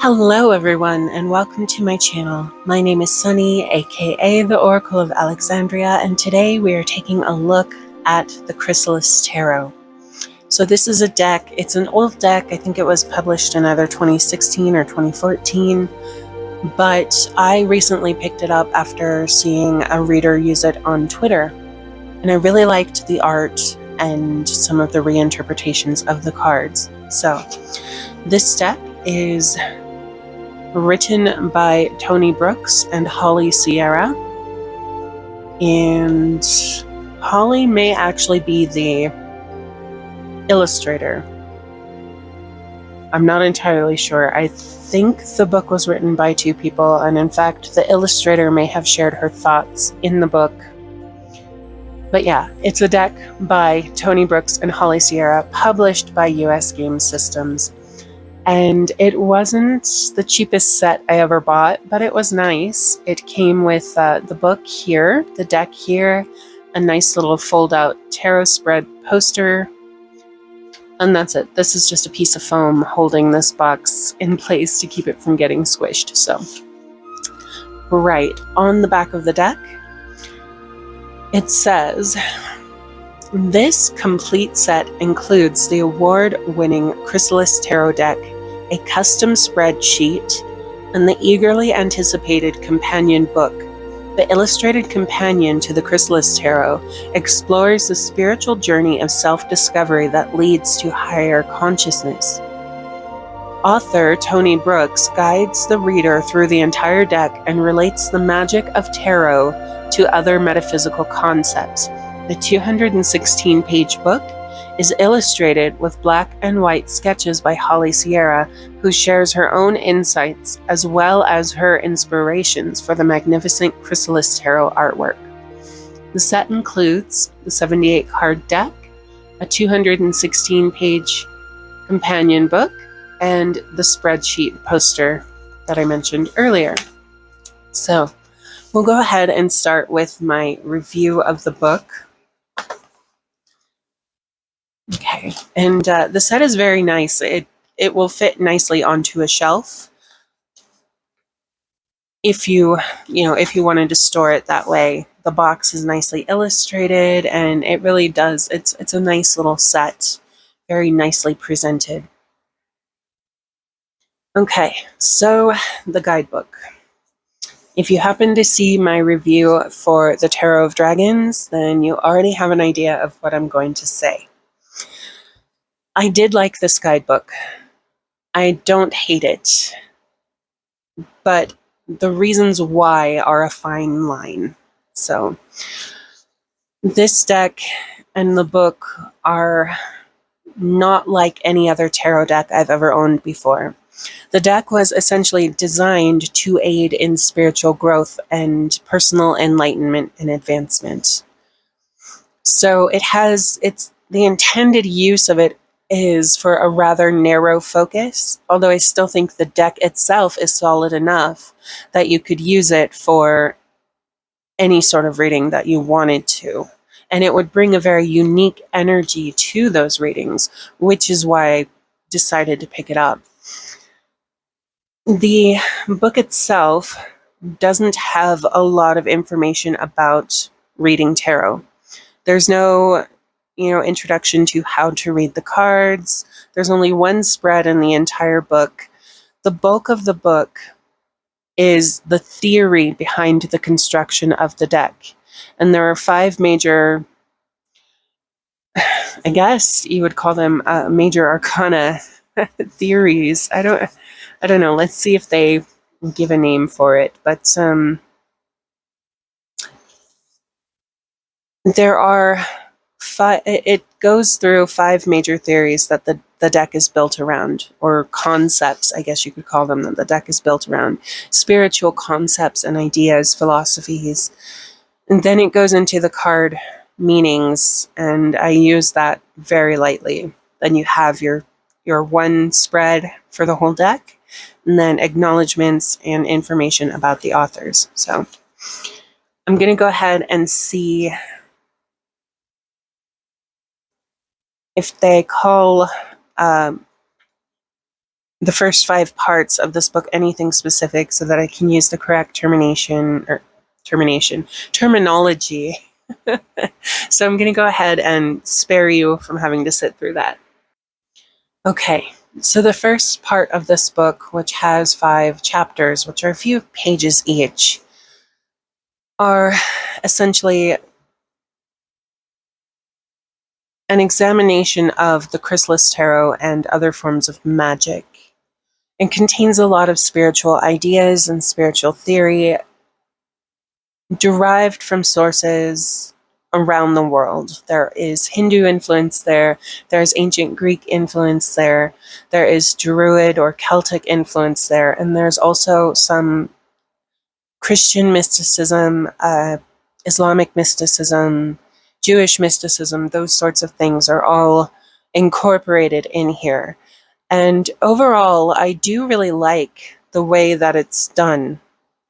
Hello everyone and welcome to my channel. My name is Sunny, aka the Oracle of Alexandria, and today we are taking a look at the Chrysalis Tarot. So this is a deck, it's an old deck, I think it was published in either 2016 or 2014, but I recently picked it up after seeing a reader use it on Twitter, and I really liked the art and some of the reinterpretations of the cards. So this deck is written by Tony Brooks and Holly Sierra, and Holly may actually be the illustrator. I'm not entirely sure. I think the book was written by two people, and in fact the illustrator may have shared her thoughts in the book. But yeah, it's a deck by Tony Brooks and Holly Sierra, published by US Game Systems. And it wasn't the cheapest set I ever bought, but it was nice. It came with the book here, the deck here, a nice little fold-out tarot spread poster, and that's it. This is just a piece of foam holding this box in place to keep it from getting squished. So, right, on the back of the deck, it says, "This complete set includes the award-winning Chrysalis Tarot deck, a custom spreadsheet, and the eagerly anticipated companion book. The illustrated companion to the Chrysalis Tarot explores the spiritual journey of self-discovery that leads to higher consciousness. Author Tony Brooks guides the reader through the entire deck and relates the magic of tarot to other metaphysical concepts. The 216-page book is illustrated with black and white sketches by Holly Sierra, who shares her own insights as well as her inspirations for the magnificent Chrysalis Tarot artwork. The set includes the 78-card deck, a 216-page companion book, and the spreadsheet poster that I mentioned earlier." So, we'll go ahead and start with my review of the book. Okay, and the set is very nice. It will fit nicely onto a shelf if you wanted to store it that way. The box is nicely illustrated, and it really does. It's a nice little set, very nicely presented. Okay, so the guidebook. If you happen to see my review for the Tarot of Dragons, then you already have an idea of what I'm going to say. I did like this guidebook. I don't hate it, but the reasons why are a fine line. So, this deck and the book are not like any other tarot deck I've ever owned before. The deck was essentially designed to aid in spiritual growth and personal enlightenment and advancement. So the intended use of it is for a rather narrow focus, although I still think the deck itself is solid enough that you could use it for any sort of reading that you wanted to. And it would bring a very unique energy to those readings, which is why I decided to pick it up. The book itself doesn't have a lot of information about reading tarot. There's no introduction to how to read the cards. There's only one spread in the entire book. The bulk of the book is the theory behind the construction of the deck. And there are 5 major, I guess you would call them major arcana theories. I don't know. Let's see if they give a name for it. But there are it goes through 5 major theories that the deck is built around, or concepts, I guess you could call them, that the deck is built around. Spiritual concepts and ideas, philosophies. And then it goes into the card meanings, and I use that very lightly. Then you have your one spread for the whole deck, and then acknowledgments and information about the authors. So I'm going to go ahead and see if they call the first 5 parts of this book anything specific so that I can use the correct terminology. So I'm going to go ahead and spare you from having to sit through that. Okay, so the first part of this book, which has 5 chapters, which are a few pages each, are essentially an examination of the Chrysalis tarot and other forms of magic. It contains a lot of spiritual ideas and spiritual theory derived from sources around the world. There is Hindu influence there, there's ancient Greek influence there, there is Druid or Celtic influence there, and there's also some Christian mysticism, Islamic mysticism, Jewish mysticism. Those sorts of things are all incorporated in here. And overall, I do really like the way that it's done.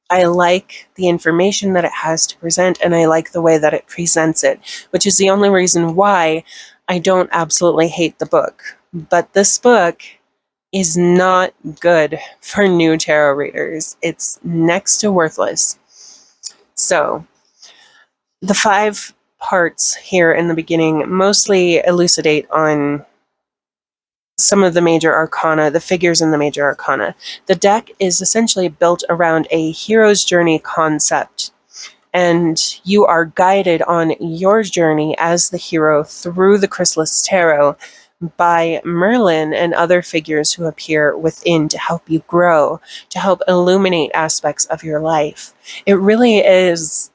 I like the information that it has to present, and I like the way that it presents it, which is the only reason why I don't absolutely hate the book. But this book is not good for new tarot readers. It's next to worthless. So, the 5 parts here in the beginning mostly elucidate on some of the major arcana, the figures in the major arcana. The deck is essentially built around a hero's journey concept, and you are guided on your journey as the hero through the Chrysalis Tarot by Merlin and other figures who appear within to help you grow, to help illuminate aspects of your life. It really is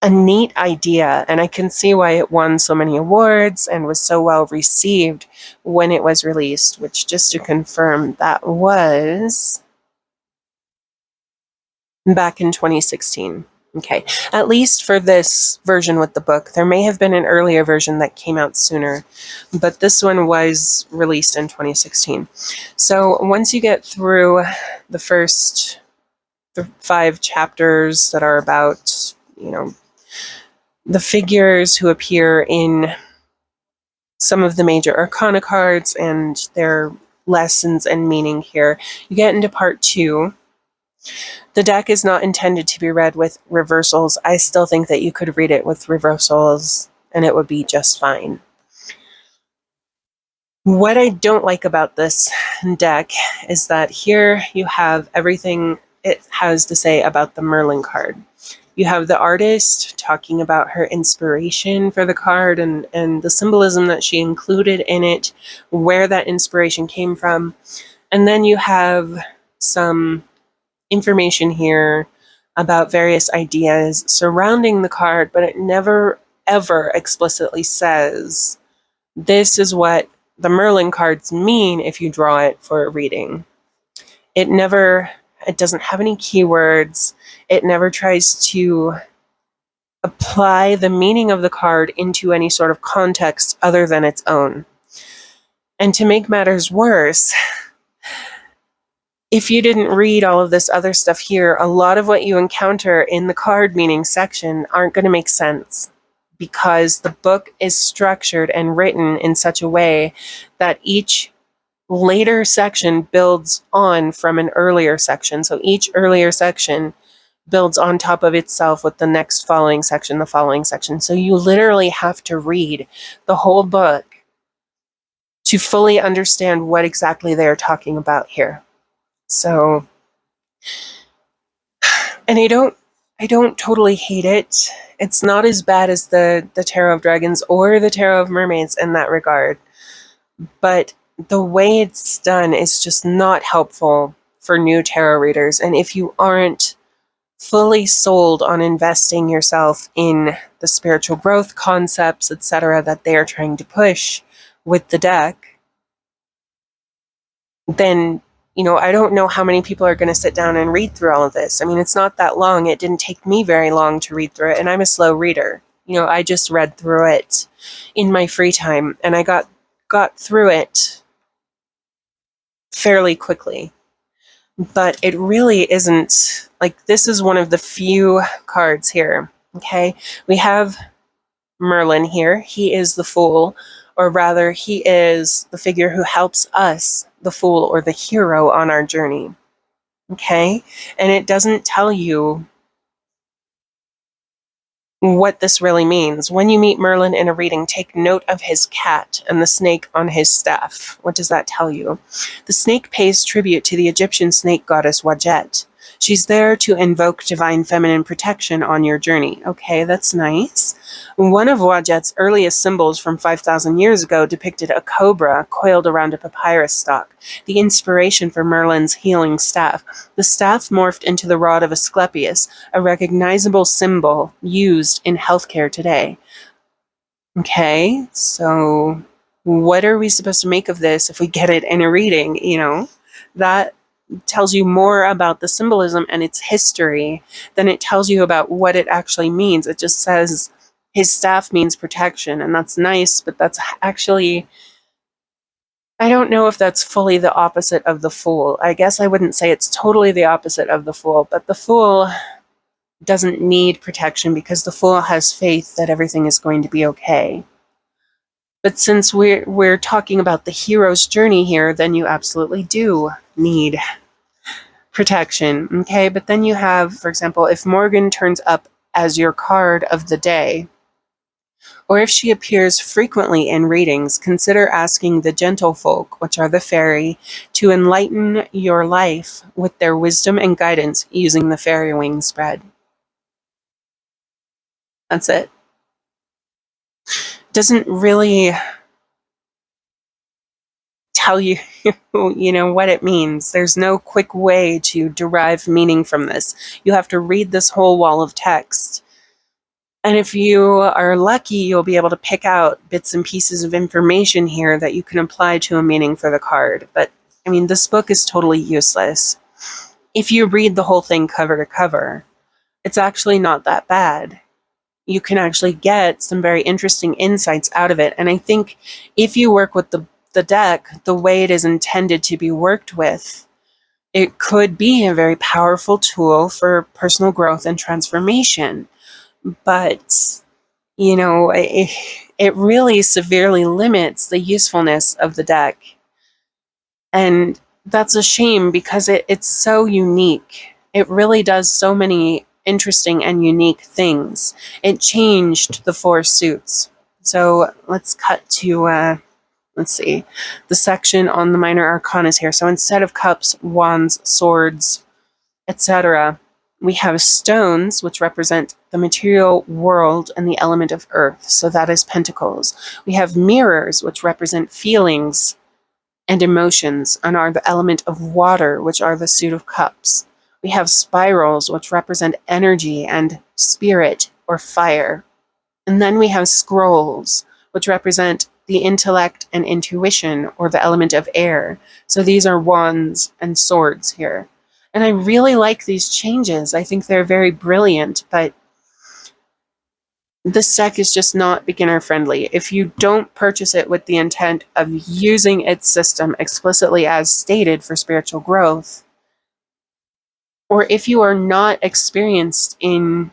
a neat idea, and I can see why it won so many awards and was so well received when it was released, which, just to confirm, that was back in 2016. Okay, at least for this version with the book. There may have been an earlier version that came out sooner, but this one was released in 2016. So once you get through the first 5 chapters that are about, the figures who appear in some of the major arcana cards and their lessons and meaning here, you get into part 2. The deck is not intended to be read with reversals. I still think that you could read it with reversals and it would be just fine. What I don't like about this deck is that here you have everything it has to say about the Merlin card. You have the artist talking about her inspiration for the card and the symbolism that she included in it, where that inspiration came from. And then you have some information here about various ideas surrounding the card, but it never, ever explicitly says, this is what the Merlin cards mean if you draw it for a reading. It doesn't have any keywords. It never tries to apply the meaning of the card into any sort of context other than its own. And to make matters worse, if you didn't read all of this other stuff here, a lot of what you encounter in the card meaning section aren't going to make sense, because the book is structured and written in such a way that each later section builds on from an earlier section. So each earlier section builds on top of itself with the next following section, the following section. So you literally have to read the whole book to fully understand what exactly they're talking about here. So, and I don't totally hate it. It's not as bad as the Tarot of Dragons or the Tarot of Mermaids in that regard. But the way it's done is just not helpful for new tarot readers. And if you aren't fully sold on investing yourself in the spiritual growth concepts, etc., that they are trying to push with the deck, then, I don't know how many people are going to sit down and read through all of this. I mean, it's not that long. It didn't take me very long to read through it, and I'm a slow reader. I just read through it in my free time, and I got through it fairly quickly. But it really isn't, this is one of the few cards here, okay? We have Merlin here. He is the Fool, or rather, he is the figure who helps us, the fool or the hero, on our journey. Okay? And it doesn't tell you what this really means. When you meet Merlin in a reading, take note of his cat and the snake on his staff. What does that tell you? The snake pays tribute to the Egyptian snake goddess Wadjet. She's there to invoke divine feminine protection on your journey. Okay, that's nice. One of Wadjet's earliest symbols from 5,000 years ago depicted a cobra coiled around a papyrus stalk, the inspiration for Merlin's healing staff. The staff morphed into the rod of Asclepius, a recognizable symbol used in healthcare today. Okay, so what are we supposed to make of this if we get it in a reading? That tells you more about the symbolism and its history than it tells you about what it actually means. It just says his staff means protection, and that's nice, but that's actually, I don't know if that's fully the opposite of the fool. I guess I wouldn't say it's totally the opposite of the fool, but the fool doesn't need protection because the fool has faith that everything is going to be okay. But since we're talking about the hero's journey here, then you absolutely do need protection, okay? But then you have, for example, if Morgan turns up as your card of the day, or if she appears frequently in readings, consider asking the gentlefolk, which are the fairy, to enlighten your life with their wisdom and guidance using the fairy wing spread. That's it. Doesn't really tell you, what it means. There's no quick way to derive meaning from this. You have to read this whole wall of text. And if you are lucky, you'll be able to pick out bits and pieces of information here that you can apply to a meaning for the card. But, this book is totally useless. If you read the whole thing cover to cover, it's actually not that bad. You can actually get some very interesting insights out of it. And I think if you work with the deck the way it is intended to be worked with, it could be a very powerful tool for personal growth and transformation. But, it really severely limits the usefulness of the deck. And that's a shame because it's so unique. It really does so many interesting and unique things. It changed the 4 suits. So let's cut to, let's see, the section on the minor arcanas here. So instead of cups, wands, swords, etc., we have stones, which represent the material world and the element of earth. So that is pentacles. We have mirrors, which represent feelings and emotions and are the element of water, which are the suit of cups. We have spirals, which represent energy and spirit or fire. And then we have scrolls, which represent the intellect and intuition or the element of air. So these are wands and swords here. And I really like these changes. I think they're very brilliant, but this deck is just not beginner friendly. If you don't purchase it with the intent of using its system explicitly as stated for spiritual growth, or if you are not experienced in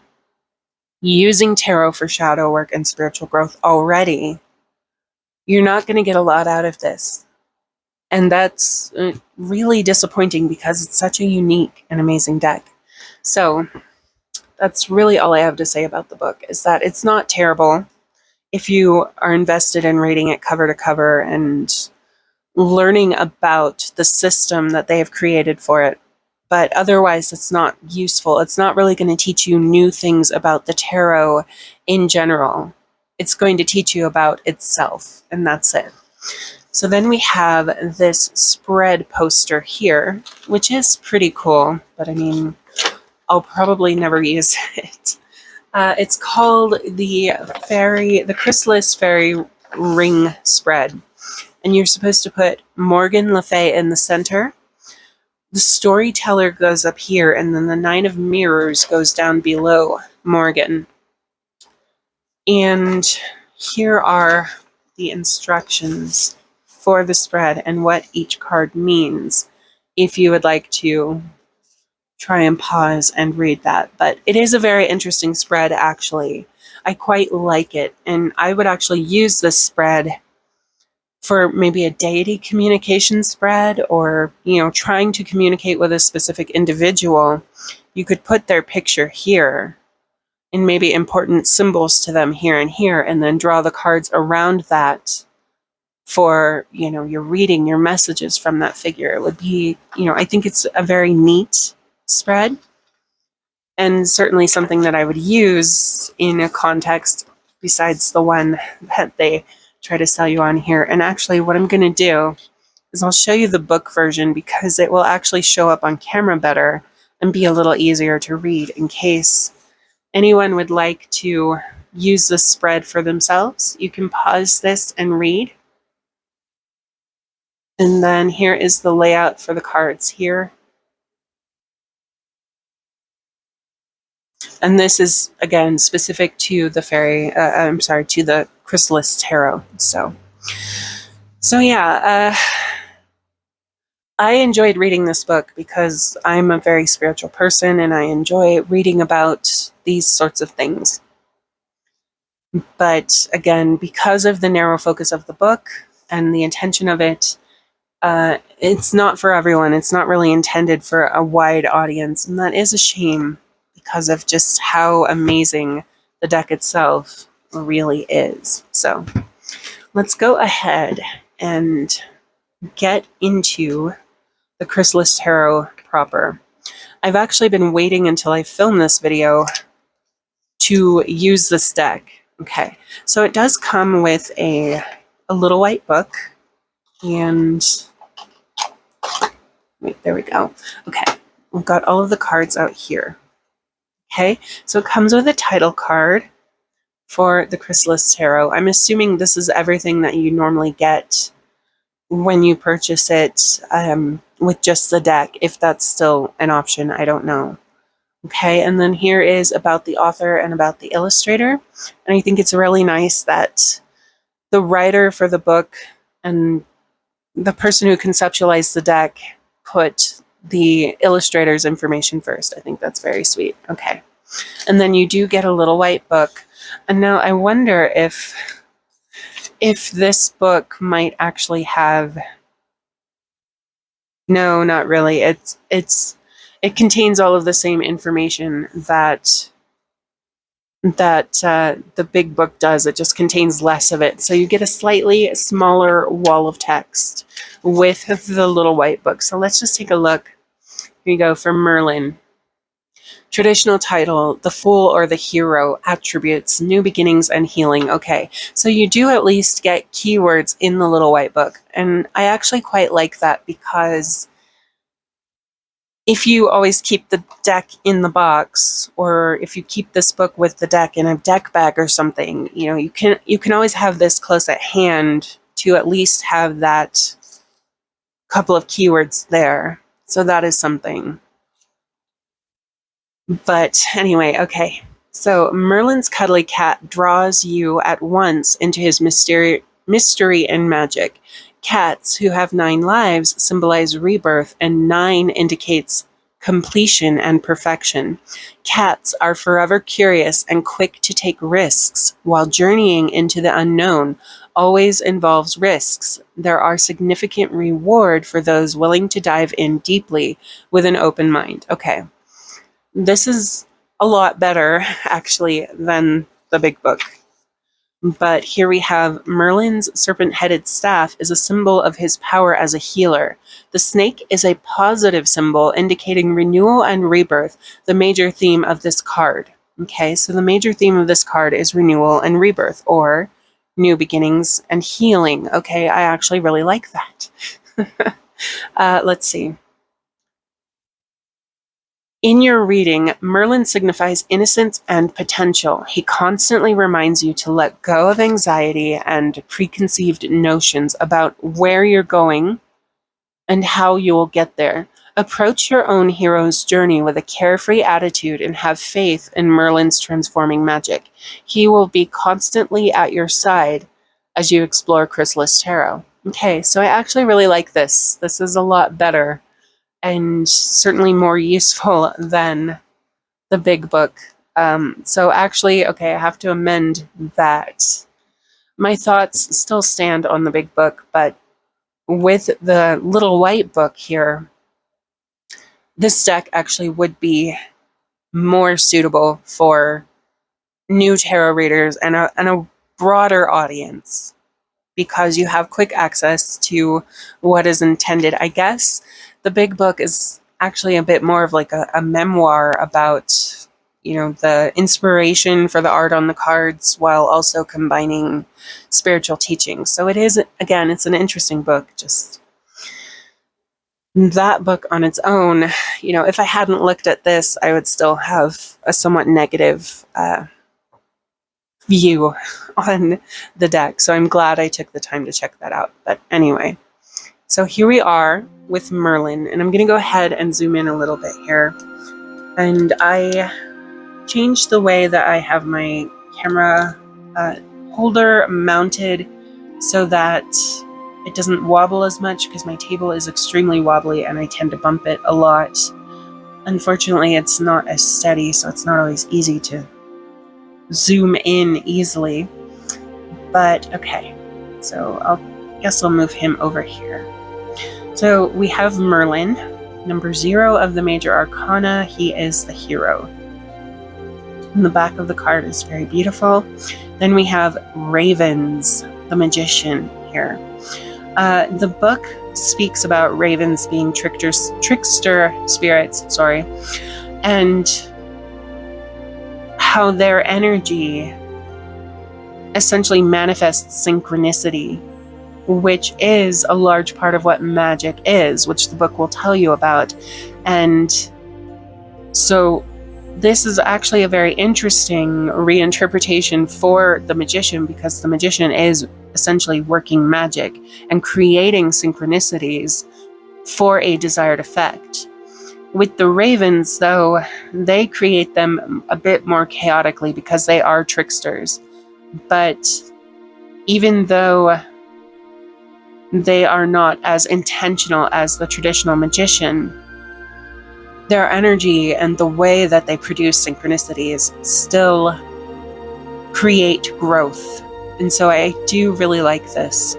using tarot for shadow work and spiritual growth already, you're not going to get a lot out of this. And that's really disappointing because it's such a unique and amazing deck. So that's really all I have to say about the book, is that it's not terrible if you are invested in reading it cover to cover and learning about the system that they have created for it. But otherwise, it's not useful. It's not really going to teach you new things about the tarot in general. It's going to teach you about itself, and that's it. So then we have this spread poster here, which is pretty cool, but I'll probably never use it. It's called the Chrysalis Fairy Ring Spread. And you're supposed to put Morgan Le Fay in the center. The storyteller goes up here, and then the 9 of mirrors goes down below Morgan. And here are the instructions for the spread and what each card means, if you would like to try and pause and read that. But it is a very interesting spread, actually. I quite like it, and I would actually use this spread for maybe a deity communication spread, or, trying to communicate with a specific individual, you could put their picture here and maybe important symbols to them here and here, and then draw the cards around that for, your reading, your messages from that figure. It would be, I think it's a very neat spread, and certainly something that I would use in a context besides the one that they try to sell you on here. And actually what I'm going to do is I'll show you the book version, because it will actually show up on camera better and be a little easier to read in case anyone would like to use this spread for themselves. You can pause this and read. And then here is the layout for the cards here. And this is, again, specific to the to the Chrysalis Tarot. So yeah, I enjoyed reading this book because I'm a very spiritual person and I enjoy reading about these sorts of things. But again, because of the narrow focus of the book and the intention of it, it's not for everyone. It's not really intended for a wide audience, and that is a shame because of just how amazing the deck itself really is. So let's go ahead and get into the Chrysalis Tarot proper. I've actually been waiting until I film this video to use this deck. Okay, so it does come with a little white book, and wait, there we go. Okay, we've got all of the cards out here. Okay, so it comes with a title card for the Chrysalis Tarot. I'm assuming this is everything that you normally get when you purchase it with just the deck, if that's still an option, I don't know. Okay, and then here is about the author and about the illustrator. And I think it's really nice that the writer for the book and the person who conceptualized the deck put the illustrator's information first. I think that's very sweet. Okay, and then you do get a little white book. And now I wonder if this book might actually have... No, not really. It contains all of the same information that the big book does. It just contains less of it. So you get a slightly smaller wall of text with the little white book. So let's just take a look. Here you go, for Merlin. Traditional title, the Fool or the Hero, attributes, new beginnings and healing. Okay, so you do at least get keywords in the little white book. And I actually quite like that, because if you always keep the deck in the box, or if you keep this book with the deck in a deck bag or something, you can always have this close at hand to at least have that couple of keywords there. So that is something. But anyway, okay. So Merlin's cuddly cat draws you at once into his mystery and magic. Cats, who have 9 lives, symbolize rebirth, and 9 indicates completion and perfection. Cats are forever curious and quick to take risks, while journeying into the unknown always involves risks. There are significant reward for those willing to dive in deeply with an open mind. Okay. This is a lot better, actually, than the big book. But here we have Merlin's serpent-headed staff is a symbol of his power as a healer. The snake is a positive symbol indicating renewal and rebirth, the major theme of this card. Okay, so the major theme of this card is renewal and rebirth, or new beginnings and healing. Okay, I actually really like that. Let's see. In your reading, Merlin signifies innocence and potential. He constantly reminds you to let go of anxiety and preconceived notions about where you're going and how you will get there. Approach your own hero's journey with a carefree attitude and have faith in Merlin's transforming magic. He will be constantly at your side as you explore Chrysalis Tarot. Okay, so I actually really like this. This is a lot better and certainly more useful than the big book. So actually, okay, I have to amend that. my thoughts still stand on the big book, but with the little white book here, this deck actually would be more suitable for new tarot readers and a broader audience, because you have quick access to what is intended. I guess the big book is actually a bit more of like a memoir about, the inspiration for the art on the cards while also combining spiritual teachings. So it is, again, it's an interesting book. Just that book on its own, if I hadn't looked at this, I would still have a somewhat negative view on the deck. So I'm glad I took the time to check that out. But anyway, so here we are with Merlin, and I'm going to go ahead and zoom in a little bit here. And I changed the way that I have my camera holder mounted so that it doesn't wobble as much, because my table is extremely wobbly and I tend to bump it a lot. Unfortunately, it's not as steady, so it's not always easy to zoom in easily. But okay, so I guess I'll move him over here. So we have Merlin, number 0 of the major arcana. He is the hero. And the back of the card is very beautiful. Then we have Ravens, the magician here. The book speaks about ravens being trickster spirits, and how their energy essentially manifests synchronicity, which is a large part of what magic is, which the book will tell you about. And so this is actually a very interesting reinterpretation for the magician, because the magician is essentially working magic and creating synchronicities for a desired effect. With the ravens, though, they create them a bit more chaotically because they are tricksters. But even though they are not as intentional as the traditional magician, their energy and the way that they produce synchronicities still create growth. And so I do really like this.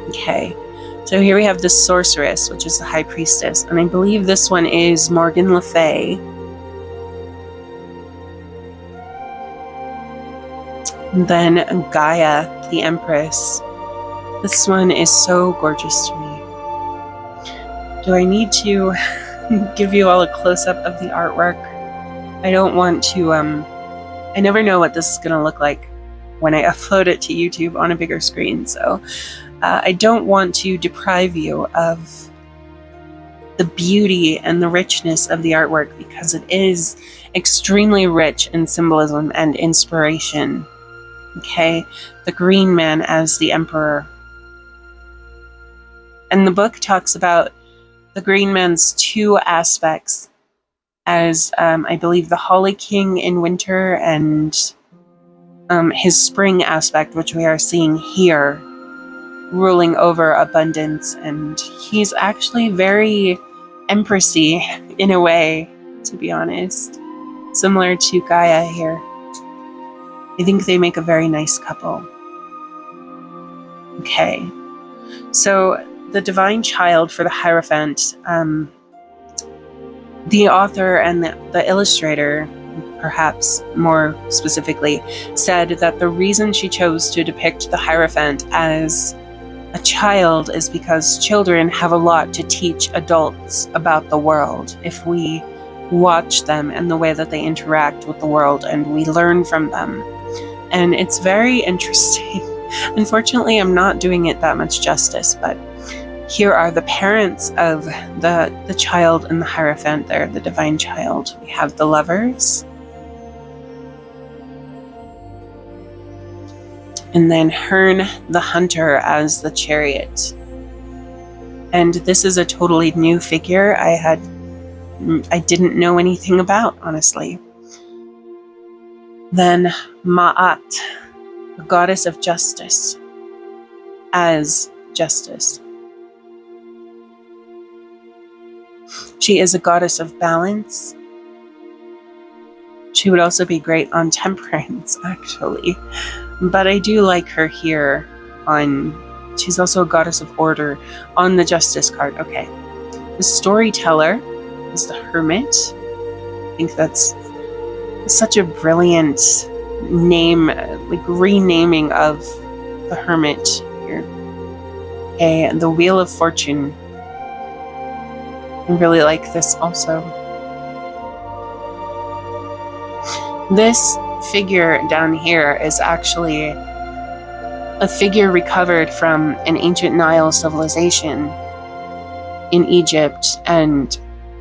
Okay, so here we have the sorceress, which is the high priestess, and I believe this one is Morgan Le Fay. And then Gaia, the empress. This one is so gorgeous to me. Do I need to give you all a close-up of the artwork? I don't want to, I never know what this is going to look like when I upload it to YouTube on a bigger screen, so I don't want to deprive you of the beauty and the richness of the artwork, because it is extremely rich in symbolism and inspiration. Okay, the green man as the emperor. And the book talks about the green man's 2 aspects as, I believe, the Holly King in winter and his spring aspect, which we are seeing here, ruling over abundance. And he's actually very empressy in a way, to be honest, similar to Gaia here. I think they make a very nice couple. Okay, so the divine child for the Hierophant, the author and the illustrator, perhaps more specifically, said that the reason she chose to depict the Hierophant as a child is because children have a lot to teach adults about the world if we watch them and the way that they interact with the world and we learn from them. And it's very interesting. Unfortunately, I'm not doing it that much justice, but here are the parents of the child and the Hierophant there, the divine child. We have the lovers. And then Herne the hunter as the chariot. And this is a totally new figure I didn't know anything about, honestly. Then Ma'at, the goddess of justice, as justice. She is a goddess of balance She would also be great on Temperance, actually. But I do like her here on... She's also a goddess of order on the Justice card. Okay. The Storyteller is the Hermit. I think that's such a brilliant name, like renaming of the Hermit here. Okay, and the Wheel of Fortune. I really like this also. This figure down here is actually a figure recovered from an ancient Nile civilization in Egypt, and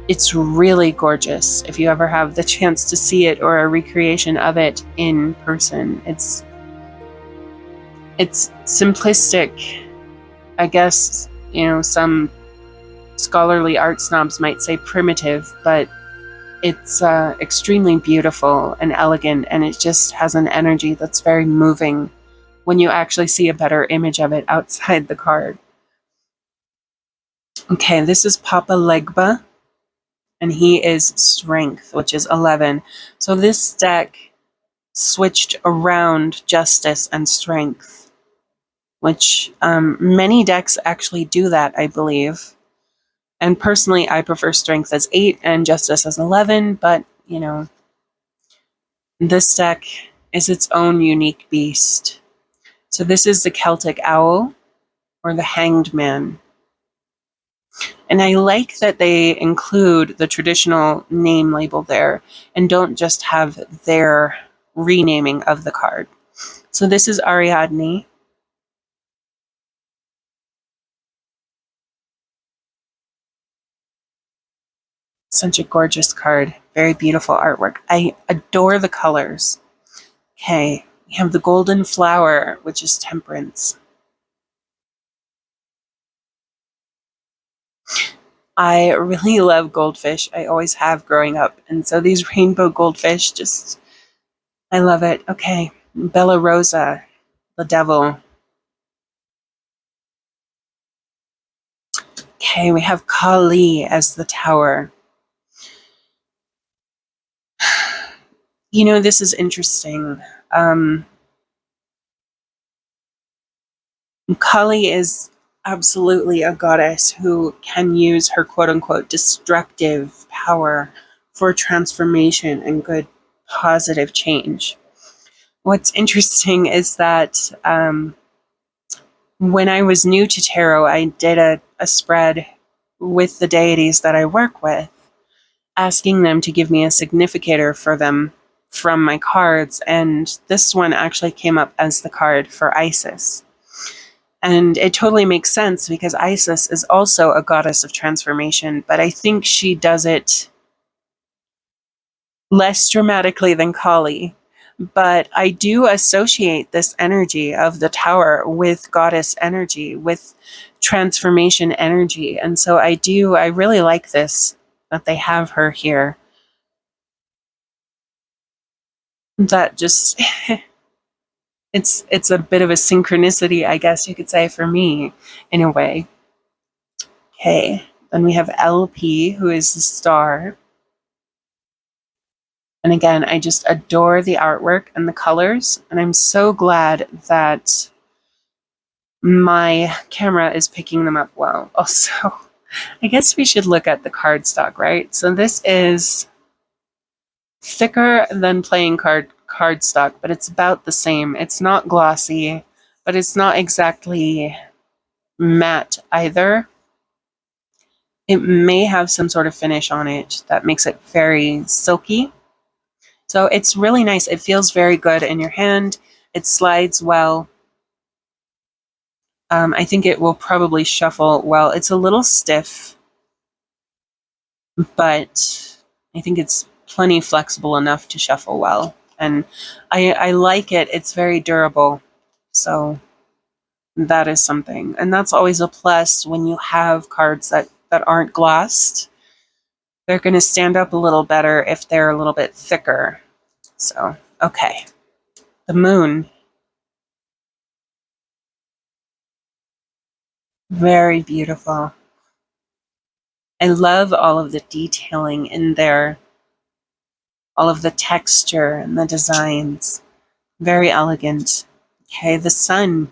it's really gorgeous if you ever have the chance to see it or a recreation of it in person. It's simplistic. I guess, some scholarly art snobs might say primitive, but it's extremely beautiful and elegant, and it just has an energy that's very moving when you actually see a better image of it outside the card. Okay, this is Papa Legba, and he is Strength, which is 11. So this deck switched around Justice and Strength, which many decks actually do that, I believe. And personally, I prefer Strength as 8 and Justice as 11, but, this deck is its own unique beast. So this is the Celtic Owl, or the Hanged Man. And I like that they include the traditional name label there and don't just have their renaming of the card. So this is Ariadne. Such a gorgeous card. Very beautiful artwork. I adore the colors. Okay, we have the Golden Flower, which is Temperance. I really love goldfish. I always have growing up. And so these rainbow goldfish, I love it. Okay, Bella Rosa, the Devil. Okay, we have Kali as the Tower. This is interesting. Kali is absolutely a goddess who can use her quote-unquote destructive power for transformation and good positive change. What's interesting is that when I was new to tarot, I did a spread with the deities that I work with, asking them to give me a significator for them from my cards, and this one actually came up as the card for Isis. And it totally makes sense because Isis is also a goddess of transformation, but I think she does it less dramatically than Kali. But I do associate this energy of the Tower with goddess energy, with transformation energy. And so I really like this, that they have her here. That just, it's a bit of a synchronicity, I guess you could say, for me, in a way. Okay, then we have LP, who is the Star. And again, I just adore the artwork and the colors, and I'm so glad that my camera is picking them up well. Also, I guess we should look at the cardstock, right? So this is thicker than playing cardstock, but it's about the same. It's not glossy, but it's not exactly matte either. It may have some sort of finish on it that makes it very silky. So it's really nice. It feels very good in your hand. It slides well. I think it will probably shuffle well. It's a little stiff, but I think it's plenty flexible enough to shuffle well. And I like it. It's very durable. So that is something. And that's always a plus when you have cards that aren't glossed. They're going to stand up a little better if they're a little bit thicker. So, okay. The Moon. Very beautiful. I love all of the detailing in there. all of the texture and the designs. Very elegant. Okay, the sun.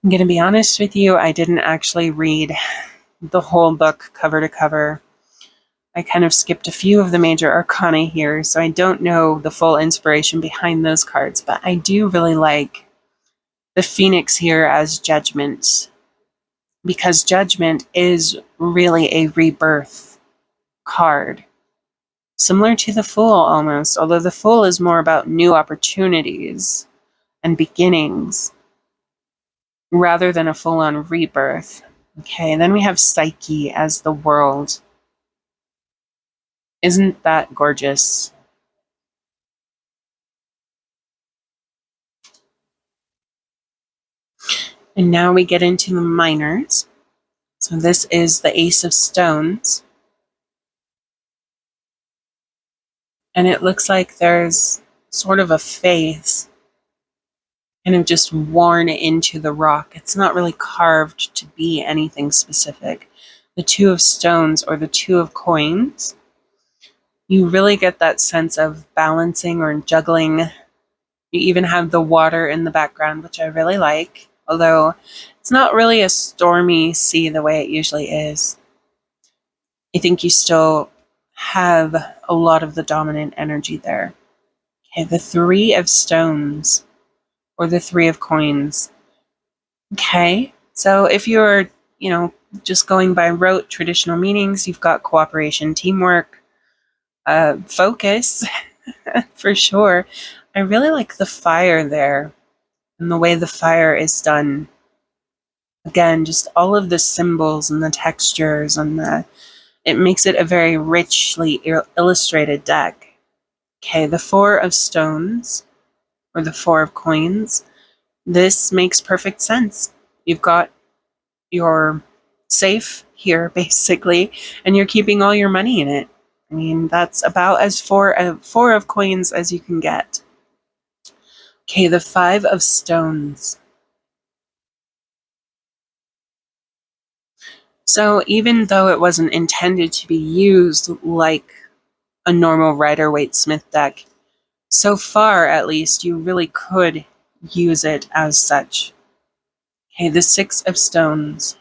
I'm going to be honest with you, I didn't actually read the whole book cover to cover. I kind of skipped a few of the major arcana here, so I don't know the full inspiration behind those cards, but I do really like the Phoenix here as Judgment, because Judgment is really a rebirth card. Similar to the Fool almost, although the Fool is more about new opportunities and beginnings rather than a full-on rebirth. Okay, and then we have Psyche as the world. Isn't that gorgeous? And now we get into the minors. So this is the Ace of Stones. And it looks like there's sort of a face kind of just worn into the rock. It's not really carved to be anything specific. The Two of Stones or the Two of Coins, you really get that sense of balancing or juggling. You even have the water in the background, which I really like, although it's not really a stormy sea the way it usually is. I think you still have a lot of the dominant energy there. Okay, the Three of Stones or the Three of Coins. Okay, so if you're, just going by rote traditional meanings, you've got cooperation, teamwork, focus, for sure. I really like the fire there and the way the fire is done. Again, just all of the symbols and the textures and it makes it a very richly illustrated deck. Okay, the Four of Stones or the Four of Coins. This makes perfect sense. You've got your safe here, basically, and you're keeping all your money in it. I mean, that's about as four of coins as you can get. Okay, the Five of Stones. So even though it wasn't intended to be used like a normal Rider-Waite-Smith deck, so far at least you really could use it as such. Okay, the Six of Stones.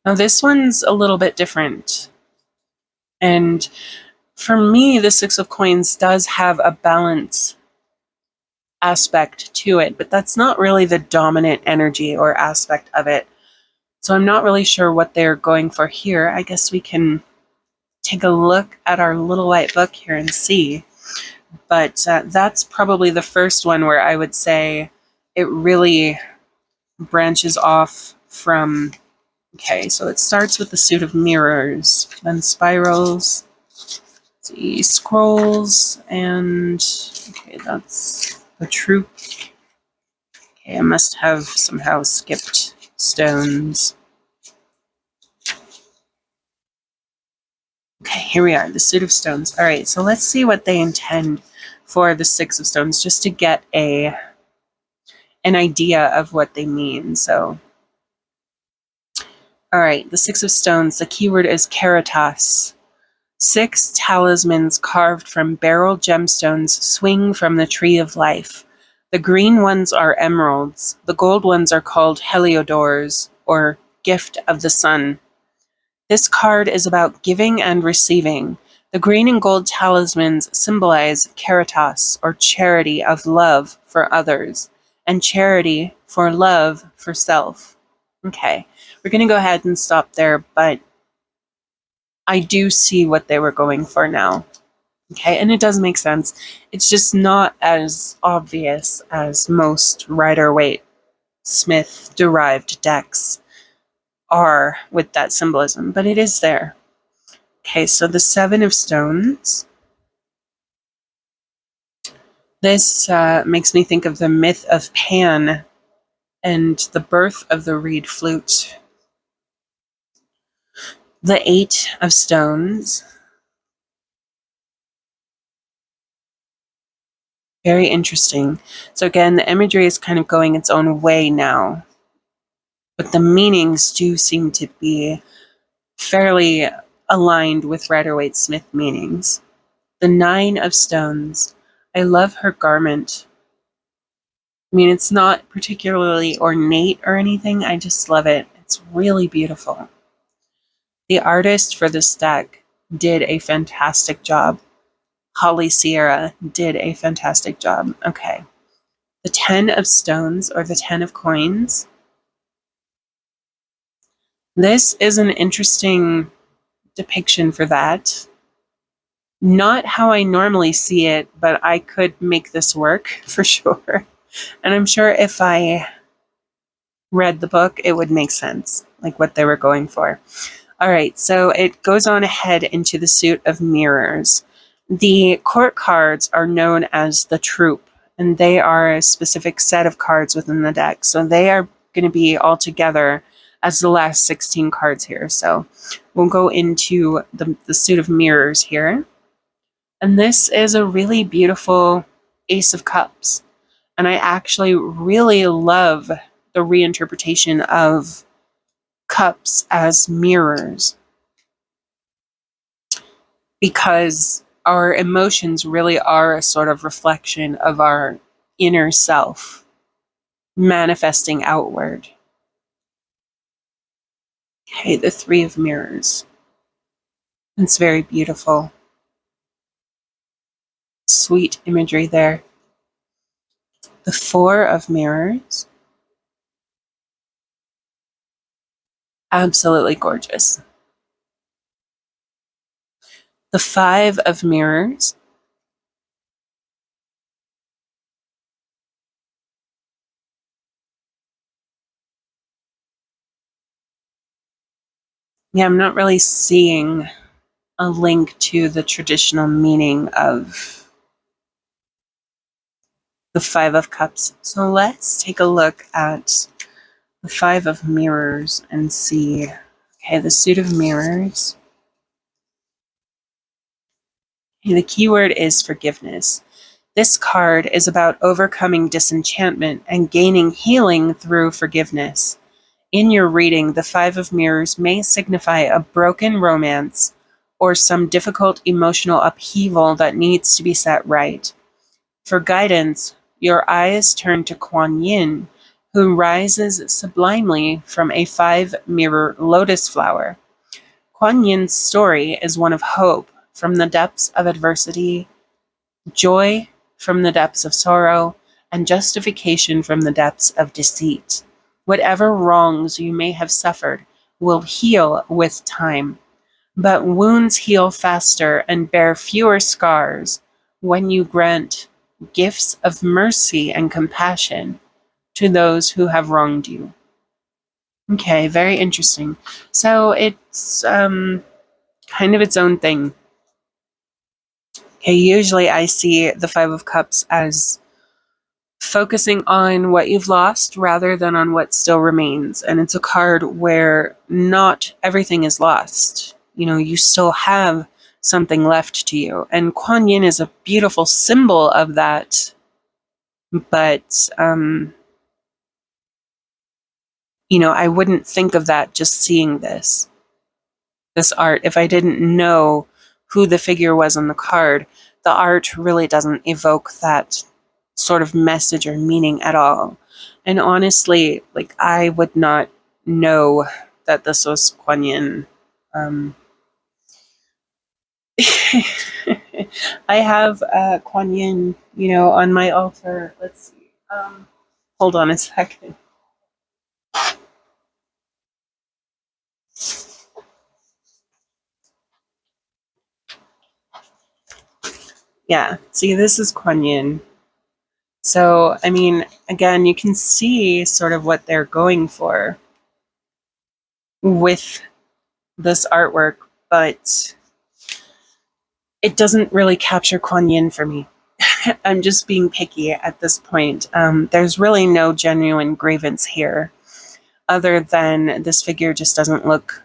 Now this one's a little bit different. And for me, the Six of Coins does have a balance aspect to it, but that's not really the dominant energy or aspect of it. So I'm not really sure what they're going for here. I guess we can take a look at our little white book here and see. But that's probably the first one where I would say it really branches off from... Okay, so it starts with the Suit of Mirrors, then spirals, see, scrolls, and okay, that's the troop. Okay, I must have somehow skipped stones. Okay, here we are, the Suit of Stones. All right, so let's see what they intend for the Six of Stones, just to get an idea of what they mean. So, all right, the Six of Stones, the keyword is Caritas. 6 talismans carved from beryl gemstones swing from the tree of life. The green ones are emeralds. The gold ones are called heliodors, or gift of the sun. This card is about giving and receiving. The green and gold talismans symbolize caritas, or charity of love for others, and charity for love for self. Okay, we're going to go ahead and stop there, but I do see what they were going for now. Okay, and it does make sense. It's just not as obvious as most Rider-Waite-Smith derived decks are with that symbolism, but it is there. Okay, so the Seven of Stones. This makes me think of the myth of Pan and the birth of the reed flute. The Eight of Stones. Very interesting. So again, the imagery is kind of going its own way now, but the meanings do seem to be fairly aligned with Rider-Waite-Smith meanings. The Nine of Stones. I love her garment. I mean, it's not particularly ornate or anything. I just love it. It's really beautiful. The artist for this deck did a fantastic job. Holly Sierra did a fantastic job. Okay. The 10 of Stones, or the 10 of Coins. This is an interesting depiction for that. Not how I normally see it, but I could make this work for sure. And I'm sure if I read the book, it would make sense, like what they were going for. All right, so it goes on ahead into the suit of mirrors. The court cards are known as the troop, and they are a specific set of cards within the deck. So they are going to be all together as the last 16 cards here. So we'll go into the suit of mirrors here. And this is a really beautiful Ace of Cups. And I actually really love the reinterpretation of cups as mirrors, because our emotions really are a sort of reflection of our inner self manifesting outward. Okay, the Three of Mirrors. It's very beautiful. Sweet imagery there. The Four of Mirrors. Absolutely gorgeous. The Five of Mirrors. Yeah, I'm not really seeing a link to the traditional meaning of the Five of Cups. So let's take a look at the Five of Mirrors and see. Okay, the suit of mirrors. Okay, the keyword is forgiveness. This card is about overcoming disenchantment and gaining healing through forgiveness. In your reading, the Five of Mirrors may signify a broken romance or some difficult emotional upheaval that needs to be set right. For guidance, your eyes turn to Kuan Yin, who rises sublimely from a five-mirror lotus flower. Kuan Yin's story is one of hope from the depths of adversity, joy from the depths of sorrow, and justification from the depths of deceit. Whatever wrongs you may have suffered will heal with time, but wounds heal faster and bear fewer scars when you grant gifts of mercy and compassion to those who have wronged you. Okay, very interesting. So it's kind of its own thing. Okay, usually I see the Five of Cups as focusing on what you've lost rather than on what still remains. And it's a card where not everything is lost. You know, you still have something left to you. And Kuan Yin is a beautiful symbol of that. But, you know, I wouldn't think of that just seeing this art. If I didn't know who the figure was on the card, the art really doesn't evoke that sort of message or meaning at all. And honestly, like, I would not know that this was Kuan Yin. I have Kuan Yin, you know, on my altar. Let's see. Hold on a second. Yeah, see, this is Kuan Yin. So, I mean, again, you can see sort of what they're going for with this artwork, but it doesn't really capture Kuan Yin for me. I'm just being picky at this point. There's really no genuine grievance here, other than this figure just doesn't look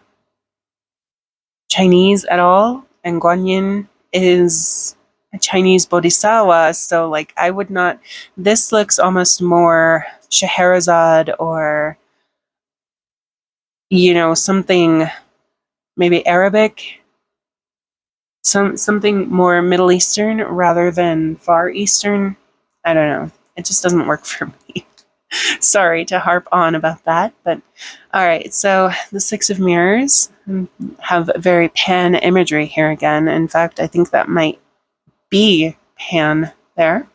Chinese at all, and Kuan Yin is a Chinese bodhisattva, so like I would not. This looks almost more Scheherazade, or, you know, something maybe Arabic. something more Middle Eastern rather than Far Eastern. I don't know. It just doesn't work for me. Sorry to harp on about that, but all right. So the Six of Mirrors have very Pan imagery here again. In fact, I think that might be Pan there.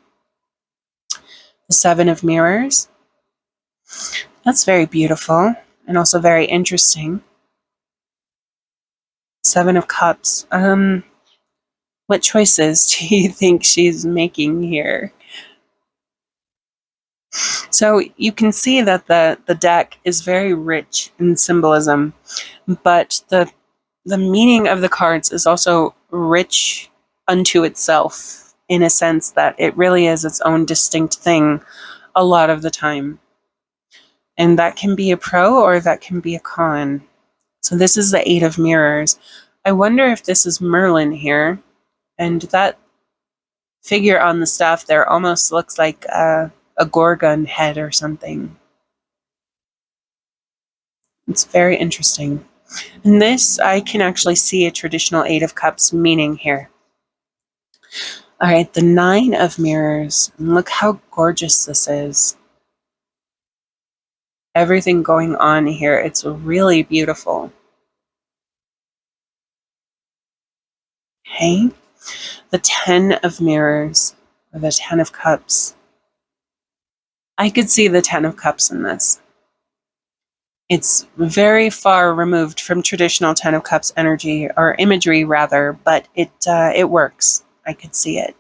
The Seven of Mirrors. That's very beautiful and also very interesting. Seven of Cups. What choices do you think she's making here? So you can see that the deck is very rich in symbolism, but the meaning of the cards is also rich unto itself, in a sense that it really is its own distinct thing a lot of the time. And that can be a pro or that can be a con. So this is the Eight of Mirrors. I wonder if this is Merlin here, and that figure on the staff there almost looks like a Gorgon head or something. It's very interesting. And this, I can actually see a traditional Eight of Cups meaning here. All right, the Nine of Mirrors. And look how gorgeous this is. Everything going on here, it's really beautiful. Okay, the Ten of Mirrors, or the Ten of Cups. I could see the Ten of Cups in this. It's very far removed from traditional Ten of Cups energy, or imagery rather, but it works. I could see it.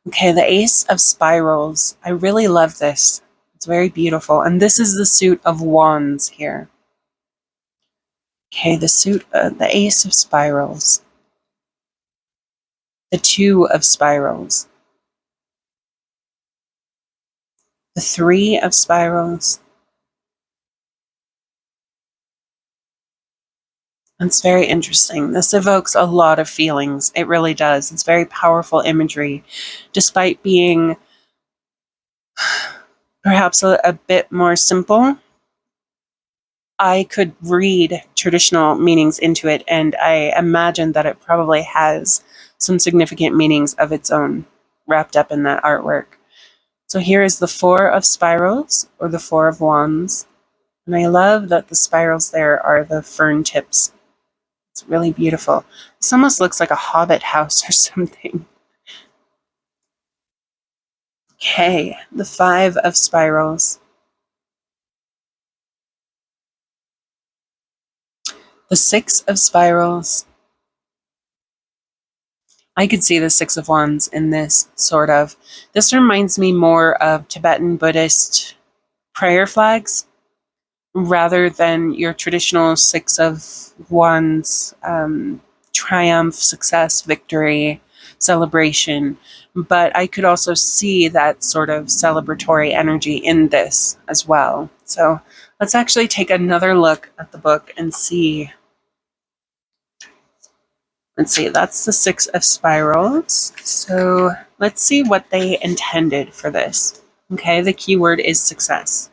Okay, the Ace of Spirals. I really love this. It's very beautiful. And this is the suit of Wands here. Okay, the Ace of Spirals. The Two of Spirals. The Three of Spirals. It's very interesting. This evokes a lot of feelings. It really does. It's very powerful imagery, despite being perhaps a bit more simple. I could read traditional meanings into it, and I imagine that it probably has some significant meanings of its own wrapped up in that artwork. So here is the Four of Spirals, or the Four of Wands. And I love that the spirals there are the fern tips. It's really beautiful. This almost looks like a hobbit house or something. Okay, the Five of Spirals. The Six of Spirals. I could see the Six of Wands in this, sort of. This reminds me more of Tibetan Buddhist prayer flags, rather than your traditional Six of Wands, triumph, success, victory, celebration. But I could also see that sort of celebratory energy in this as well. So let's actually take another look at the book and see. Let's see, that's the Six of Spirals. So let's see what they intended for this. Okay, the keyword is success.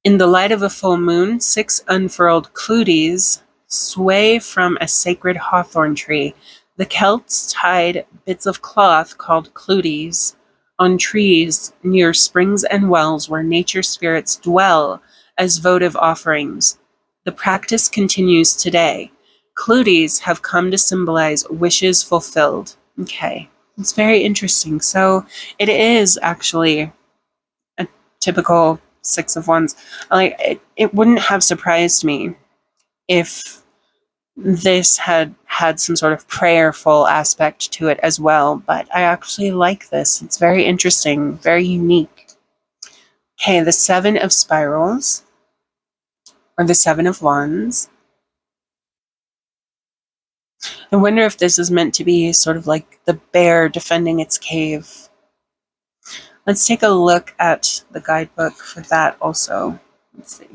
In the light of a full moon, 6 unfurled cluties sway from a sacred hawthorn tree. The Celts tied bits of cloth called cluties on trees near springs and wells where nature spirits dwell as votive offerings. The practice continues today. Cluties have come to symbolize wishes fulfilled. Okay, it's very interesting. So it is actually a typical Six of Wands. Like it wouldn't have surprised me if this had some sort of prayerful aspect to it as well, but I actually like this. It's very interesting, very unique. Okay, the Seven of Spirals, or the Seven of Wands. I wonder if this is meant to be sort of like the bear defending its cave. Let's take a look at the guidebook for that also. Let's see.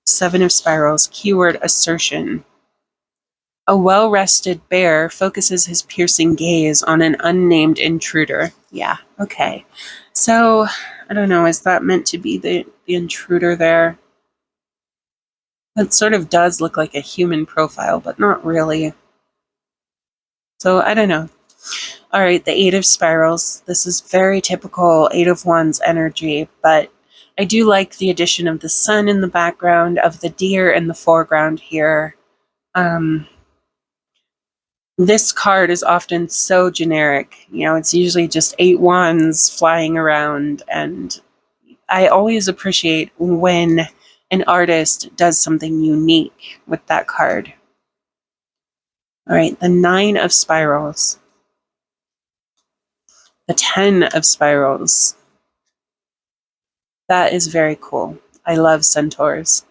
Seven of Spirals, keyword assertion. A well-rested bear focuses his piercing gaze on an unnamed intruder. Yeah, okay. So, I don't know, is that meant to be the intruder there? It sort of does look like a human profile, but not really. So I don't know. All right, the Eight of Spirals. This is very typical Eight of Wands energy, but I do like the addition of the sun in the background, of the deer in the foreground here. This card is often so generic. It's usually just 8 wands flying around, and I always appreciate when an artist does something unique with that card. All right, the 9 of Spirals. The 10 of Spirals. That is very cool. I love centaurs.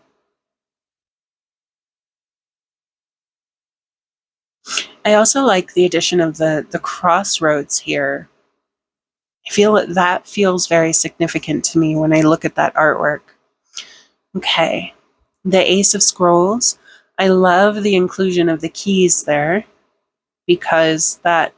I also like the addition of the crossroads here. I feel that feels very significant to me when I look at that artwork. Okay, the Ace of Scrolls. I love the inclusion of the keys there because that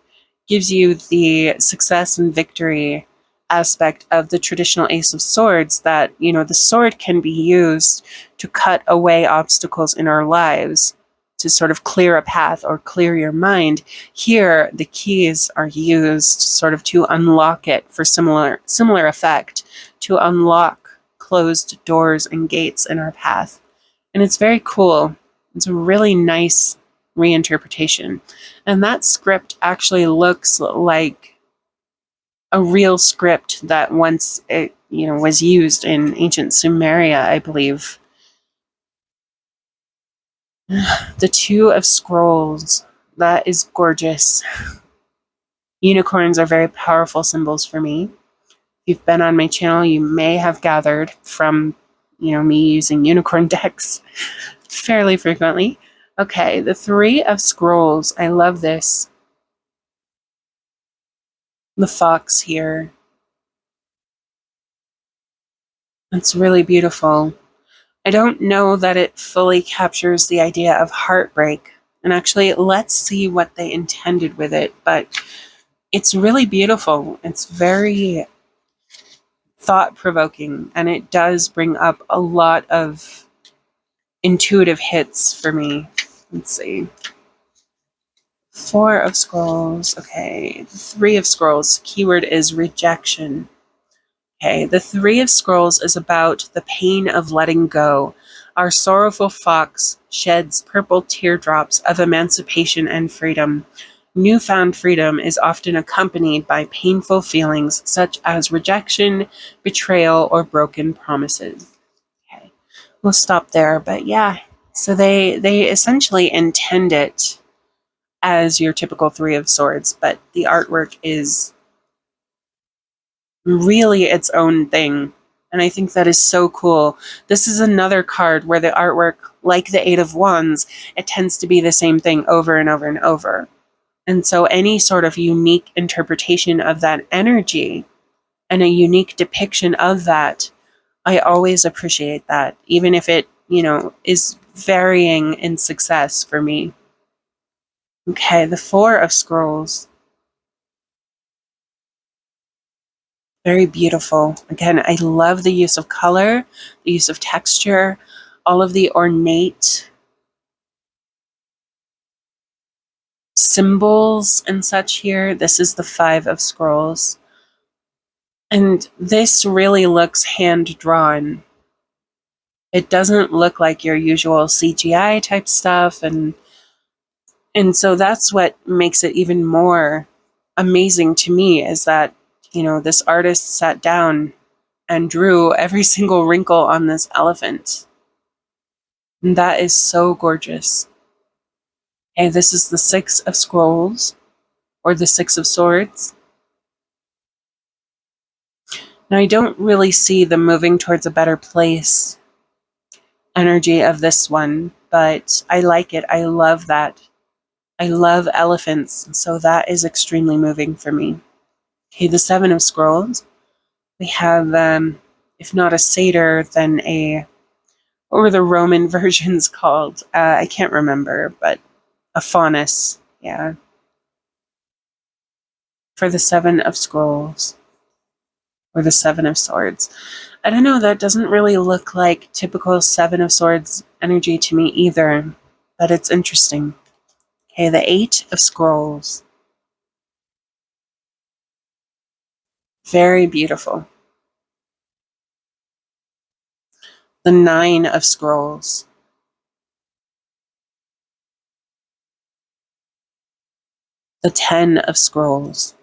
gives you the success and victory aspect of the traditional Ace of Swords, that, the sword can be used to cut away obstacles in our lives, to sort of clear a path or clear your mind. Here, the keys are used sort of to unlock it for similar effect, to unlock closed doors and gates in our path. And it's very cool. It's a really nice reinterpretation. And that script actually looks like a real script that once it, was used in ancient Sumeria, I believe. The Two of Scrolls. That is gorgeous. Unicorns are very powerful symbols for me. If you've been on my channel, you may have gathered from, me using unicorn decks fairly frequently. Okay, the Three of Scrolls. I love this. The fox here. It's really beautiful. I don't know that it fully captures the idea of heartbreak. And actually, let's see what they intended with it. But it's really beautiful. It's very thought-provoking. And it does bring up a lot of intuitive hits for me. Let's see. Four of Scrolls. Okay. Three of Scrolls. Keyword is rejection. Okay. The Three of Scrolls is about the pain of letting go. Our sorrowful fox sheds purple teardrops of emancipation and freedom. Newfound freedom is often accompanied by painful feelings such as rejection, betrayal, or broken promises. Okay. We'll stop there, but yeah. So they essentially intend it as your typical Three of Swords, but the artwork is really its own thing. And I think that is so cool. This is another card where the artwork, like the Eight of Wands, it tends to be the same thing over and over and over. And so any sort of unique interpretation of that energy and a unique depiction of that, I always appreciate that, even if it, is varying in success for me. Okay, the Four of Scrolls. Very beautiful. Again, I love the use of color, the use of texture, all of the ornate symbols and such here. This is the Five of Scrolls. And this really looks hand-drawn. It doesn't look like your usual CGI type stuff, and so that's what makes it even more amazing to me, is that, this artist sat down and drew every single wrinkle on this elephant. And that is so gorgeous. Okay, this is the Six of Scrolls, or the Six of Swords. Now, I don't really see the moving towards a better place energy of this one, but I like it. I love that. I love elephants, so that is extremely moving for me. Okay, the Seven of Scrolls. We have, if not a satyr, then what were the Roman versions called? I can't remember, but a faunus, yeah. For the Seven of Scrolls, or the Seven of Swords. I don't know, that doesn't really look like typical Seven of Swords energy to me either, but it's interesting. Okay, the 8 of Scrolls. Very beautiful. The 9 of Scrolls. The 10 of Scrolls.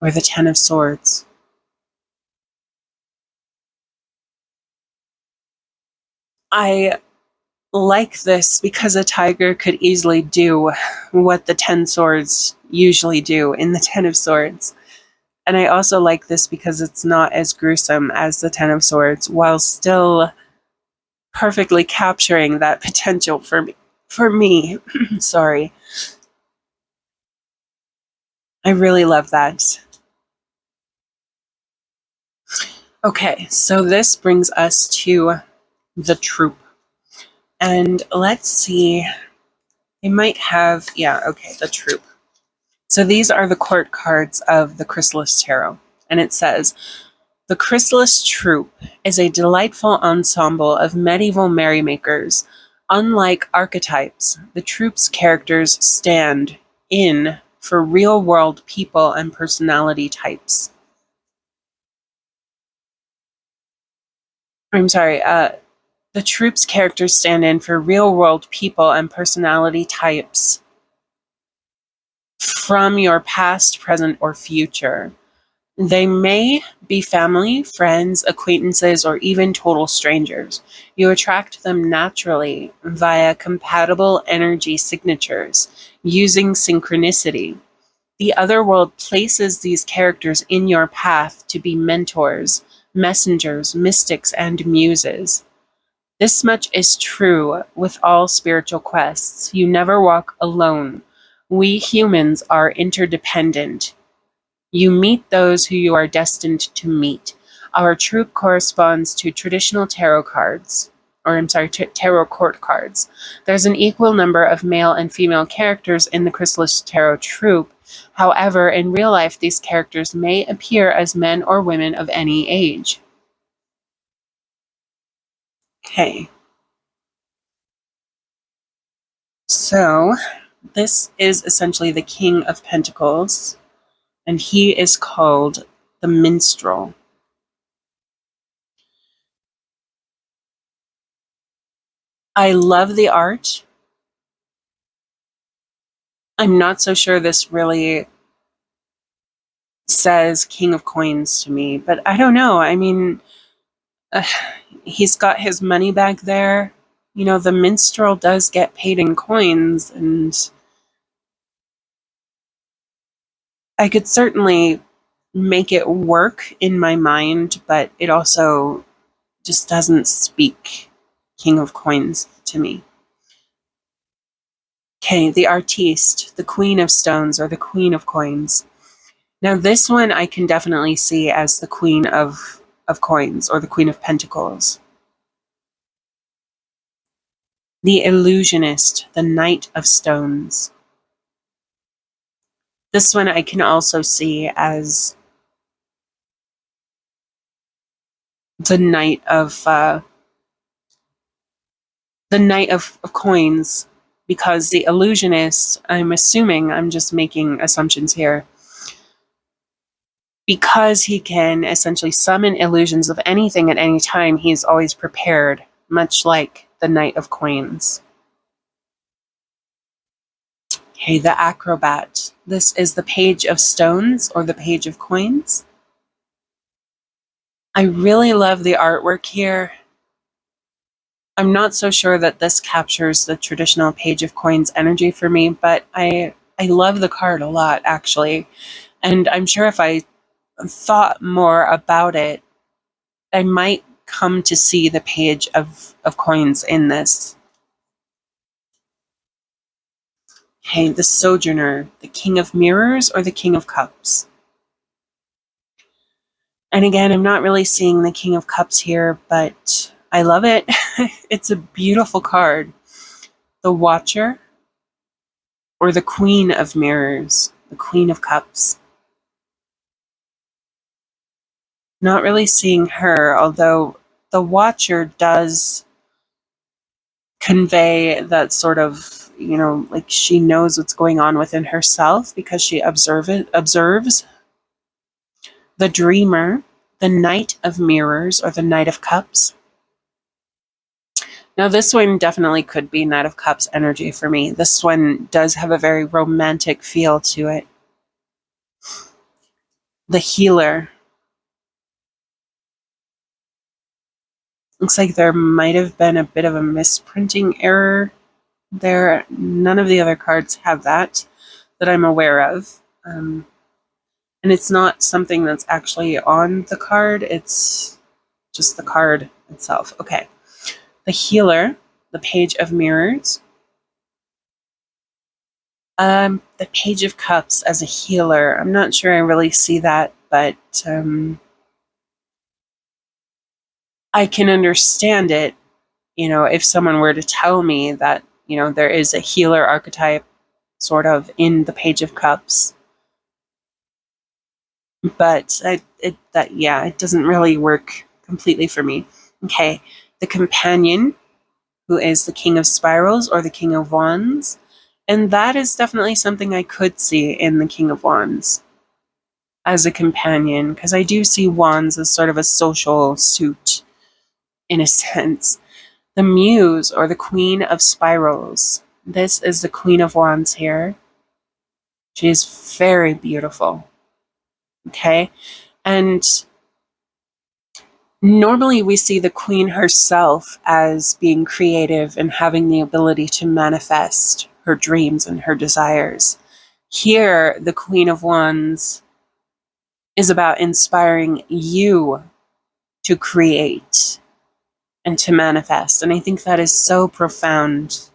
Or the 10 of Swords. I like this because a tiger could easily do what the 10 swords usually do in the 10 of Swords. And I also like this because it's not as gruesome as the 10 of Swords, while still perfectly capturing that potential for me. Sorry. I really love that. Okay, so this brings us to the troop. And let's see, they might have, the troop. So these are the court cards of the Chrysalis Tarot. And it says, the Chrysalis Troop is a delightful ensemble of medieval merrymakers. Unlike archetypes, the troop's characters stand in for real-world people and personality types. The troop's characters stand in for real-world people and personality types from your past, present, or future. They may be family, friends, acquaintances, or even total strangers. You attract them naturally via compatible energy signatures using synchronicity. The other world places these characters in your path to be mentors, messengers, mystics, and muses. This much is true with all spiritual quests. You never walk alone. We humans are interdependent. You meet those who you are destined to meet. Our troop corresponds to traditional tarot cards, tarot court cards. There's an equal number of male and female characters in the Chrysalis Tarot troop. However, in real life, these characters may appear as men or women of any age. Okay. So, this is essentially the King of Pentacles, and he is called the Minstrel. I love the art. I'm not so sure this really says King of Coins to me, but I don't know. I mean, he's got his money bag there. You know, the minstrel does get paid in coins, and I could certainly make it work in my mind, but it also just doesn't speak King of Coins to me. Okay, the Artiste, the Queen of Stones, or the Queen of Coins. Now, this one I can definitely see as the Queen of Coins, or the Queen of Pentacles. The Illusionist, the Knight of Stones. This one I can also see as the Knight of Coins, because the Illusionist, I'm assuming, I'm just making assumptions here, because he can essentially summon illusions of anything at any time, he's always prepared, much like the Knight of Coins. Okay, the Acrobat. This is the Page of Stones, or the Page of Coins. I really love the artwork here. I'm not so sure that this captures the traditional Page of Coins energy for me, but I love the card a lot, actually. And I'm sure if I thought more about it, I might come to see the Page of Coins in this. Okay, the Sojourner, the King of Mirrors, or the King of Cups. And again, I'm not really seeing the King of Cups here, but I love it. It's a beautiful card. The Watcher, or the Queen of Mirrors, the Queen of Cups. Not really seeing her, although the Watcher does convey that sort of, like she knows what's going on within herself because she observes. The Dreamer, the Knight of Mirrors, or the Knight of Cups. Now, this one definitely could be Knight of Cups energy for me. This one does have a very romantic feel to it. The Healer. Looks like there might have been a bit of a misprinting error there. None of the other cards have that I'm aware of. And it's not something that's actually on the card. It's just the card itself. Okay. The Healer, the Page of Mirrors. The Page of Cups as a healer. I'm not sure I really see that, but I can understand it, if someone were to tell me that, there is a healer archetype sort of in the Page of Cups. But it doesn't really work completely for me. Okay, the Companion, who is the King of Spirals or the King of Wands. And that is definitely something I could see in the King of Wands as a companion, because I do see Wands as sort of a social suit, in a sense. The Muse, or the Queen of Spirals. This is the Queen of Wands here. She is very beautiful. Okay? And normally we see the Queen herself as being creative and having the ability to manifest her dreams and her desires. Here, the Queen of Wands is about inspiring you to create and to manifest. And I think that is so profound.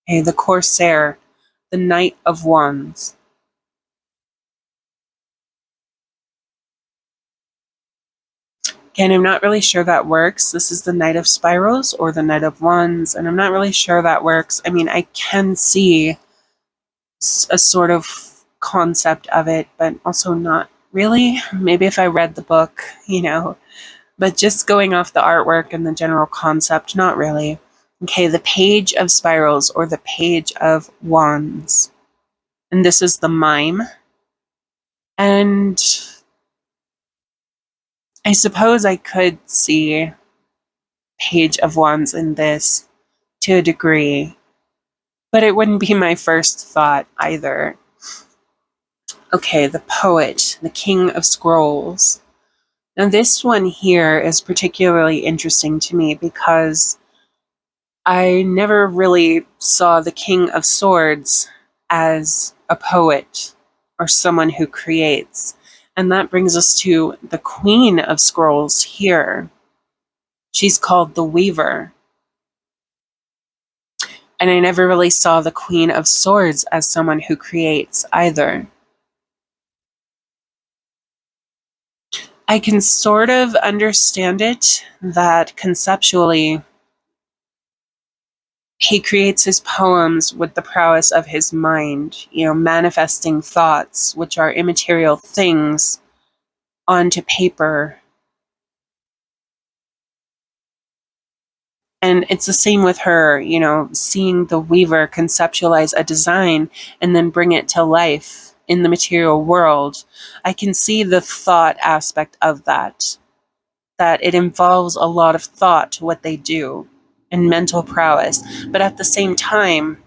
Okay, the Corsair, the Knight of Wands. Again, I'm not really sure that works. This is the Knight of Spirals or the Knight of Wands, and I'm not really sure that works. I mean, I can see a sort of concept of it, but also not really. Maybe if I read the book, but just going off the artwork and the general concept, not really. Okay, the Page of Spirals or the Page of Wands. And this is the Mime. And I suppose I could see Page of Wands in this to a degree, but it wouldn't be my first thought either. Okay, the Poet, the King of Scrolls. Now this one here is particularly interesting to me because I never really saw the King of Swords as a poet or someone who creates. And that brings us to the Queen of Scrolls here. She's called the Weaver. And I never really saw the Queen of Swords as someone who creates either. I can sort of understand it that conceptually he creates his poems with the prowess of his mind, manifesting thoughts, which are immaterial things, onto paper. And it's the same with her, seeing the weaver conceptualize a design and then bring it to life in the material world. I can see the thought aspect of that it involves a lot of thought to what they do and mental prowess. But at the same time,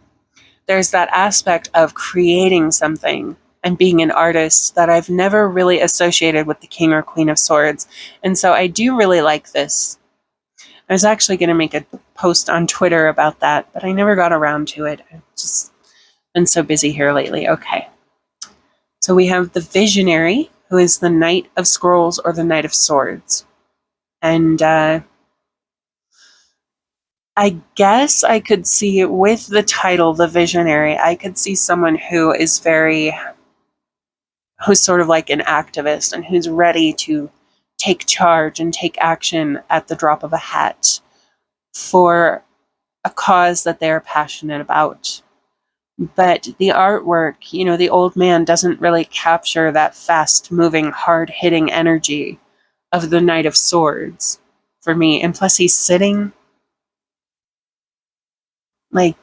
there's that aspect of creating something and being an artist that I've never really associated with the King or Queen of Swords. And so I do really like this. I was actually going to make a post on Twitter about that, but I never got around to it. I've just been so busy here lately. Okay. So we have the Visionary, who is the Knight of Scrolls or the Knight of Swords. And I guess I could see with the title, The Visionary, I could see someone who's sort of like an activist and who's ready to take charge and take action at the drop of a hat for a cause that they're passionate about. But the artwork, the old man doesn't really capture that fast-moving, hard-hitting energy of the Knight of Swords for me. And plus he's sitting, like,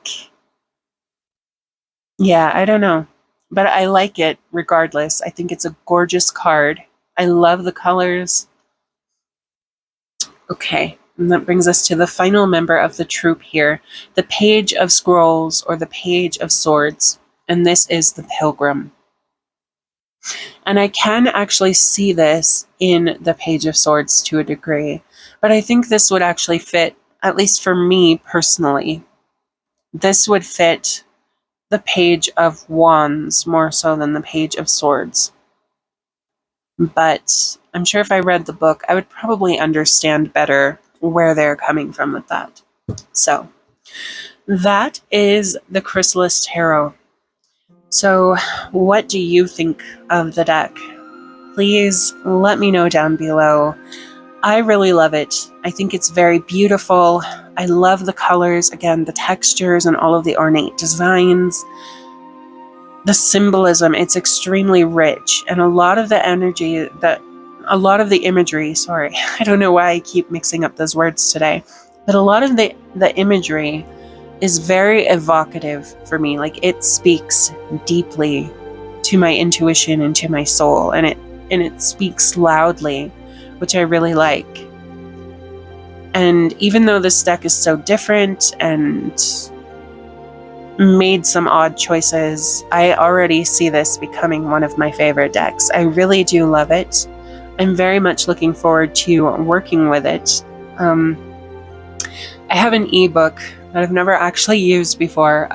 yeah, I don't know. But I like it regardless. I think it's a gorgeous card. I love the colors. Okay, and that brings us to the final member of the troupe here, the Page of Scrolls, or the Page of Swords. And this is the Pilgrim. And I can actually see this in the Page of Swords to a degree. But I think this would actually fit, at least for me personally, this would fit the Page of Wands more so than the Page of Swords. But I'm sure if I read the book, I would probably understand better where they're coming from with that. So that is the Chrysalis Tarot. So what do you think of the deck? Please let me know down below. I really love it. I think it's very beautiful. I love the colors, again, the textures and all of the ornate designs. The symbolism, it's extremely rich, and a lot of the imagery, sorry, I don't know why I keep mixing up those words today, but a lot of the imagery is very evocative for me. Like, it speaks deeply to my intuition and to my soul, and it speaks loudly, which I really like. And even though this deck is so different and made some odd choices, I already see this becoming one of my favorite decks. I really do love it. I'm very much looking forward to working with it. I have an ebook that I've never actually used before.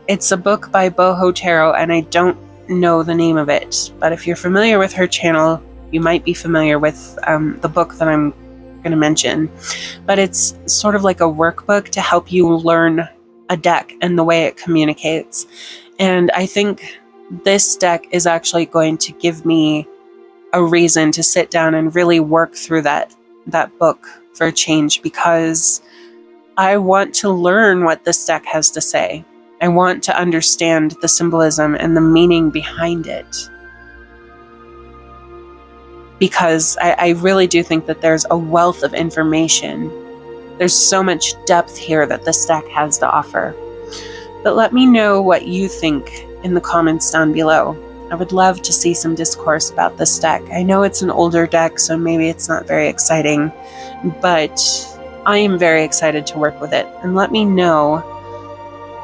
It's a book by Boho Tarot, and I don't know the name of it, but if you're familiar with her channel, you might be familiar with the book that I'm going to mention. But it's sort of like a workbook to help you learn a deck and the way it communicates. And I think this deck is actually going to give me a reason to sit down and really work through that book for a change, because I want to learn what this deck has to say. I want to understand the symbolism and the meaning behind it, because I really do think that there's a wealth of information. There's so much depth here that this deck has to offer. But let me know what you think in the comments down below. I would love to see some discourse about this deck. I know it's an older deck, so maybe it's not very exciting, but I am very excited to work with it. And let me know,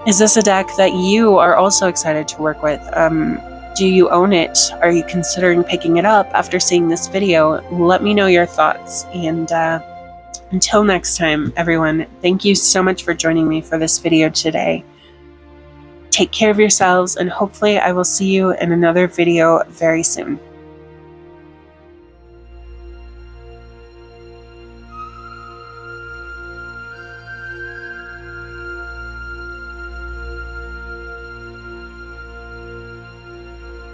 is this a deck that you are also excited to work with? Do you own it? Are you considering picking it up after seeing this video? Let me know your thoughts. And until next time, everyone, thank you so much for joining me for this video today. Take care of yourselves, and hopefully I will see you in another video very soon.